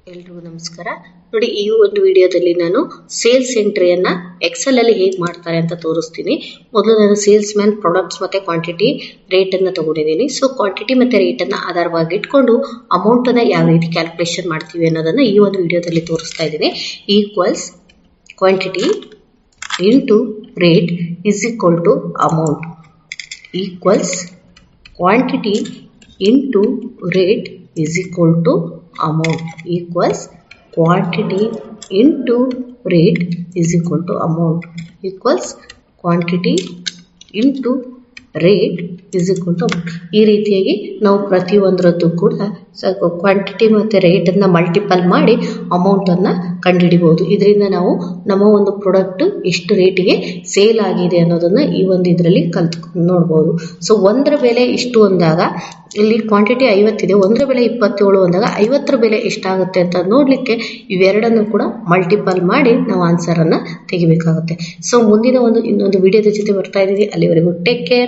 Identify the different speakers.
Speaker 1: ಎಲ್ರಿಗೂ ನಮಸ್ಕಾರ. ನೋಡಿ, ಈ ಒಂದು ವಿಡಿಯೋದಲ್ಲಿ ನಾನು ಸೇಲ್ಸ್ ಎಂಟ್ರಿಯನ್ನ ಎಕ್ಸೆಲ್ ಅಲ್ಲಿ ಹೇಗೆ ಮಾಡ್ತಾರೆ ಅಂತ ತೋರಿಸ್ತೀನಿ. ಮೊದಲು ನಾನು ಸೇಲ್ಸ್ ಮ್ಯಾನ್ ಪ್ರಾಡಕ್ಟ್ಸ್ ಮತ್ತೆ ಕ್ವಾಂಟಿಟಿ ರೇಟ್ ಅನ್ನ ತಗೊಂಡಿದ್ದೀನಿ. ಸೊ ಕ್ವಾಂಟಿಟಿ ಮತ್ತೆ ರೇಟ್ ಅನ್ನ ಆಧಾರವಾಗಿ ಇಟ್ಕೊಂಡು ಅಮೌಂಟ್ ಅನ್ನ ಯಾವ ರೀತಿ ಕ್ಯಾಲ್ಕುಲೇಷನ್ ಮಾಡ್ತೀವಿ ಅನ್ನೋದನ್ನ ಈ ಒಂದು ವಿಡಿಯೋದಲ್ಲಿ ತೋರಿಸ್ತಾ ಇದ್ದೀನಿ. Equals quantity into rate is equal to amount. Equals quantity into rate is equal to amount. Equals quantity into rate is equal to amount. Equals quantity into rate is equal to amount. ಈ ರೀತಿಯಾಗಿ ನಾವು ಪ್ರತಿಯೊಂದರದ್ದು ಕೂಡ quantity ಮತ್ತು ರೇಟನ್ನು multiple ಮಾಡಿ ಅಮೌಂಟನ್ನು ಕಂಡುಹಿಡಿಬಹುದು. ಇದರಿಂದ ನಾವು ನಮ್ಮ ಒಂದು ಪ್ರಾಡಕ್ಟ್ ಎಷ್ಟು ರೇಟಿಗೆ ಸೇಲ್ ಆಗಿದೆ ಅನ್ನೋದನ್ನು ಈ ಒಂದು ಇದರಲ್ಲಿ ನೋಡ್ಬೋದು. ಸೊ ಒಂದರ ಬೆಲೆ ಇಷ್ಟು ಅಂದಾಗ ಇಲ್ಲಿ ಕ್ವಾಂಟಿಟಿ 50 ಇದೆ, ಒಂದರ ಬೆಲೆ 27 ಅಂದಾಗ 50ರ ಬೆಲೆ ಎಷ್ಟಾಗುತ್ತೆ ಅಂತ ನೋಡಲಿಕ್ಕೆ ಇವೆರಡನ್ನು ಕೂಡ ಮಲ್ಟಿಪಲ್ ಮಾಡಿ ನಾವು ಆನ್ಸರನ್ನು ತೆಗಿಬೇಕಾಗುತ್ತೆ. ಸೊ ಮುಂದಿನ ಇನ್ನೊಂದು ವಿಡಿಯೋದ ಜೊತೆ ಬರ್ತಾ ಇದ್ದೀವಿ. ಅಲ್ಲಿವರೆಗೂ ಟೇಕ್ ಕೇರ್.